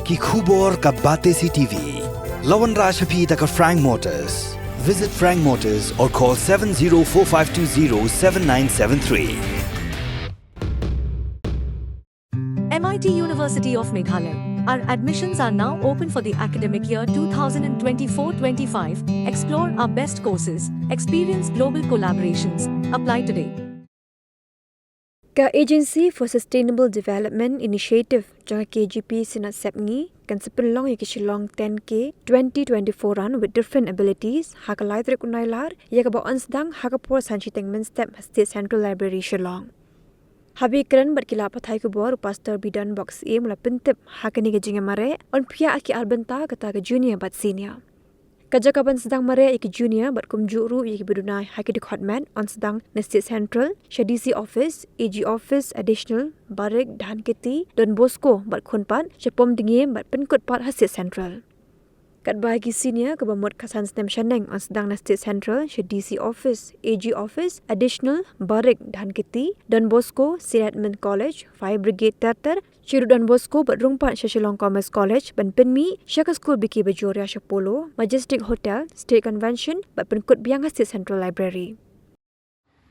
ki khubor ka bate CTV. Lawan Rashapi taka Frank Motors. Visit Frank Motors or call 7045207973. MIT University of Meghalaya. Our admissions are now open for the academic year 2024-25. Explore our best courses, experience global collaborations. Apply today. Ka Agency for Sustainable Development Initiative jang KGP Synod Sepngi kan Pynlong yaki Shillong 10K 2024 run with different abilities hakalai trek unailar yaka ba onsdang hakapor sanchi tengmen step State Central Library Shillong. Habi keren berkila pathai ku bor pastor bidan box e mula pentip hakani ke jinga mare on pia aki albenta kata ke junior bat senior. Kajakaban sedang mare iki junior bat kumjuru iki bedunai haki department on sedang na State Central, DC office, AG office additional, barik dan keti Don Bosco bat khunpat sepom dingim bat penkut pat State Central. Kat bahagi senior ke bamut kasan stem shaneng on sedang na State Central, DC office, AG office additional, barik dan keti Don Bosco, Synod College, Fire Brigade Terter, Ciru Don Bosco bat rungpat Shillong Commerce College ban penmi Shaka School biki bajoria Shapolo, Majestic Hotel, State Convention bat penkut biang State Central Library.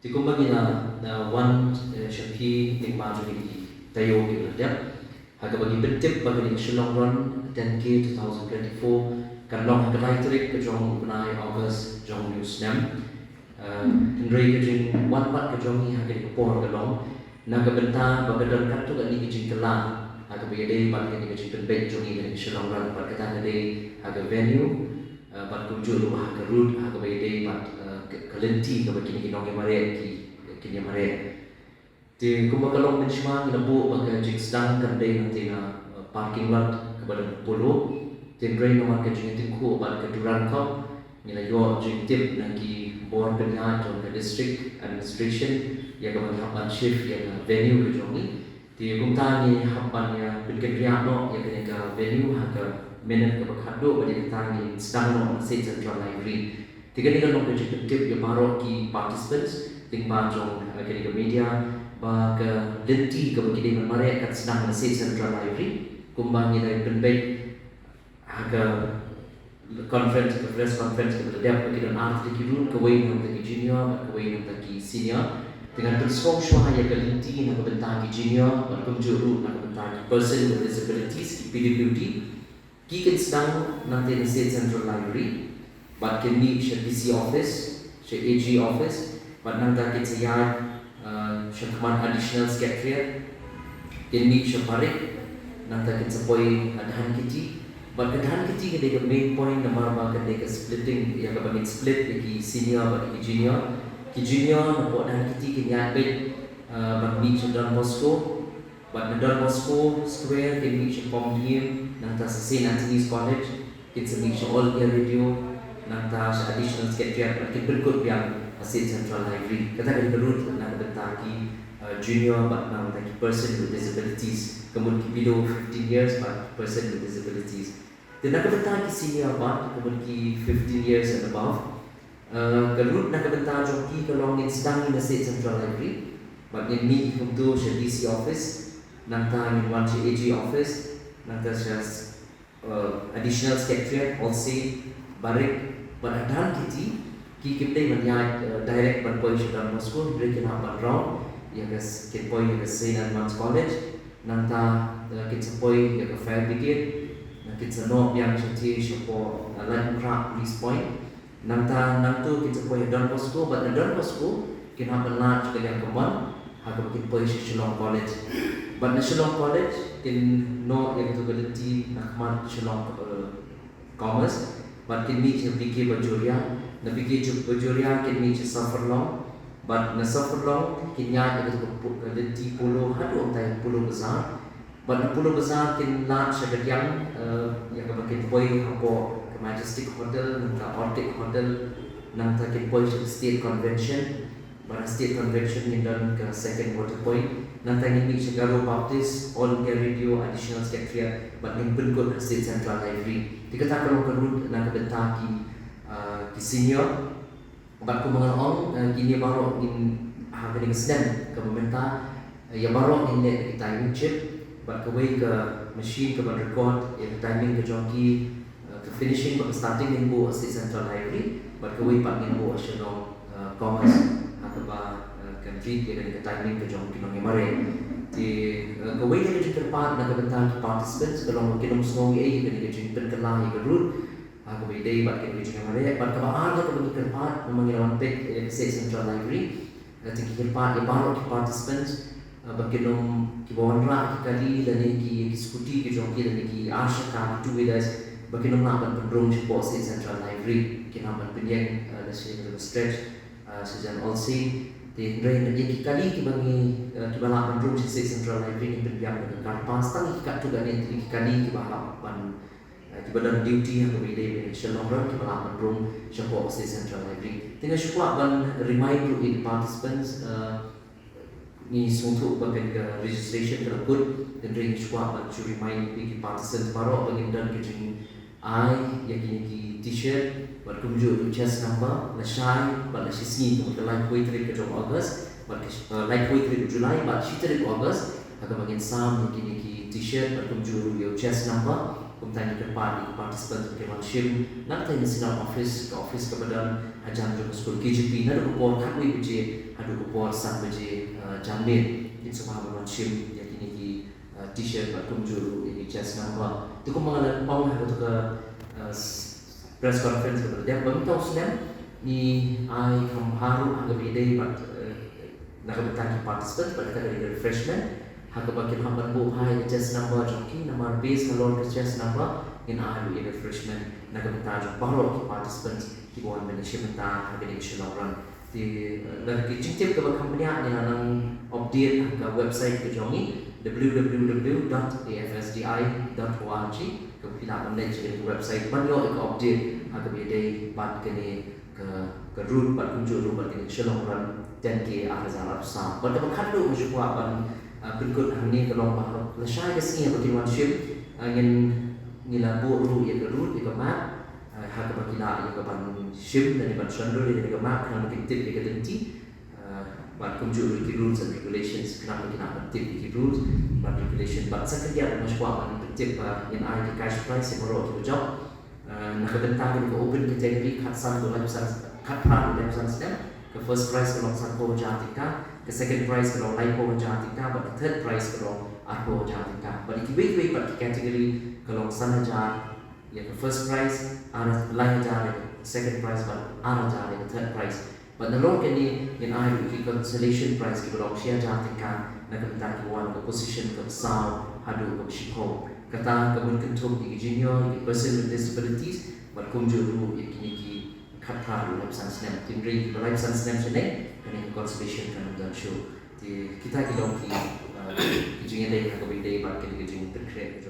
Thì cũng bagi na one shapi Lyngba jadi tayo kita dia. Harga bagi betip bagi Shillong Run 10K 2024 kan long harga tarik ke jong benai August jong news nem. Hendrai ke jing one part ke jong ni harga di por ke long. Na ke benta bagi dan kat tu kan ni ke jing kelang. Harga bagi day bagi ni ke jing penbet jong ni ke Shillong Run bagi kata day harga venue. Bagi kunjung lu harga route harga bagi day bagi kelenti ke bagi ni nong mare kini mare. Di kumba kalong benchmark lembu bagi jing sedang kan day nanti na parking lot kepada polo. Di drain nomor ke jing tinku bagi keduran kau nilai yo jing tip nanti board penyiar jong ke district administration ya ke bagi hapan shift ya ke venue ke jong ni. Di kumta ni hapan ya berkedriak no ya ke venue harga minute ke berkado bagi kita ni sedang no State Central Library. Tiga ni kan ke jing tip ya baru ki participants Lyngba jong ke media bagi lenti ke bagi dia mare kat sedang na State Central Library kumbang ni dari penbet harga conference press conference ke dia bagi dan arti kirun ke way yang bagi junior ke way yang bagi senior dengan bersong shwa ya ke lenti na ke bentar ki junior bagi kumjuru na ke bentar ki person with disabilities PWD ki kan sedang nanti na State Central Library bagi ni DC office AG office bagi nanti kita yard Syakman additional secretariat ini syaparik nanti kita sepoi adahan kiti but adahan kiti kita main point nomor bahagian kita splitting yang kita split bagi senior bagi junior ki junior nampak adahan kiti kita ambil bagi Don Bosco but Don Bosco square kita syakpom diem nanti St. Anthony's College kita ambil all year radio nanti additional secretariat kita berikut yang State Central Library. Kata dari berut nak bentaki junior but nak bentaki person with disabilities. Kemudian below 15 years but person with disabilities. Dan nak bentaki senior but kemudian 15 years and above. Kerut nak bentaki joki kalau ingin sedang di State Central Library. But ingin ni untuk DC office, nanti ingin one AG office, nanti additional secretariat, also barik. But ada kiti kita melihat direct berpoi Don Bosco, mereka nak berround, yang kita poi yang St. Anthony's College, nanti kita poi yang Fire Brigade, kita nak yang cerita siapa Lyngba Police Point, nanti kita poi Don Bosco, but Don Bosco kita melarge ke yang kembang, harga kita poi Shillong College, but Shillong College kita nak yang tu berhenti nak kembang Shillong Commerce, but kita ni fikir bajuria. Nabi kita berjuria kini suffer long, but na suffer long kinya kita lenti pulau hadu antai pulau besar, but pulau besar kin large ada yang kita boy hampo ke Majestic Hotel, nanta Arctic Hotel, nanta kita boy ke State Convention, but State Convention ni dan ke second water point, nanta ini Chicago Baptist, all year radio additional secretariat, but ni pun ke State Central Library. Dikata kalau kerut nak bentaki ki senior bat ko mga ong kini baru in harga dengan sedang ke pemerintah yang baru in kita chip bat ko ke machine ke record timing ke joki ke finishing ke starting minggu Asdi Central Library but ke wei pak minggu Ashalong commerce hakaba kan treat ke timing ke joki nong mare di ke wei ke terpat nak bentar participants kalau mungkin semua ye ke jing penkelah ke root aku berdaya buat kita jing mare but kalau ada ke bentuk terpat memanggil pet Asdi Central Library tinggi terpat ye baru participants baginom kibawan rak kali dan ki diskuti ki joki dan ki asha ka tu vedas baginom nak pendrong support Asdi Central Library kinaman penyen the stretch sejan also di rain ye ki kali ki bangi ki bala pendrong Asdi Central Library ni penbiak dengan karpas tang ki kat juga ni ki kali ki bala ban ki badan duty yang berbeda dengan shalom ran ki bala pendrong support Asdi Central Library tinggal support ban remind to the participants ni untuk bagian ke registration tersebut dan ring swap to remind the participants baru bagian dan kecing I yang kini t-shirt buat kumju chest number la shine buat la sini untuk live poetry ke August buat live poetry ke July buat shittery August akan bagian sam yang kini t-shirt buat kumju your chest number kumtanya ke participants ke shim nak tanya Synod office ke badan ajar juga school KGP nak ada kupon kakui biji ada kupon sat biji jamin itu semua bermacam yang kini t-shirt batum juru ini chest number itu kau mengalir pang atau ke press conference kepada dia bagi tahu sedang ni I haru agak beda but nak bertanya participant pada kali refreshment harga bagi hamban bu hai chest number joki nama base kalau ke chest number in I will refreshment nak bertanya baru participants kibuan Malaysia mentah harga di Shalom di dari kecil ke company yang nang update ke website ke jongi www.afsdi.org ke pila manage ke website banyo ke update agak beda bat kini ke root bat kunjung root bat kini Shalom ran dan ke ahzal absa pada makadu musyawa ban berikut ini kalau bahar lesai ke sini bagi worship ingin ngilabu root ya ke root ke map harga bagi nak yang kapan ship dan iban shandor yang kapan kena mungkin tip yang kedenti buat kunjung di rules and regulations kena mungkin nak tip di rules buat regulation buat second dia ada macam apa tip yang ada di cash price yang baru kita job nak bentang ke open category kat satu dalam kat plan dalam satu ke first price kalau satu jatika ke second price kalau lain pun jatika buat third price kalau arbo jatika buat iki buat category kalau sana jat yang first prize ada lain jari, second prize ada jari, third prize. But the Lord kini in I we consolation prize kita orang share jatikan nak kita kiwan ke position ke sound hadu ke shiko kata kebun kentum di junior di person with disabilities but kumjuru yang kini kata dalam sansnem timri dalam sansnem sini kini consolation kan dalam show di kita kita orang junior day nak kebun day but kini junior terkreat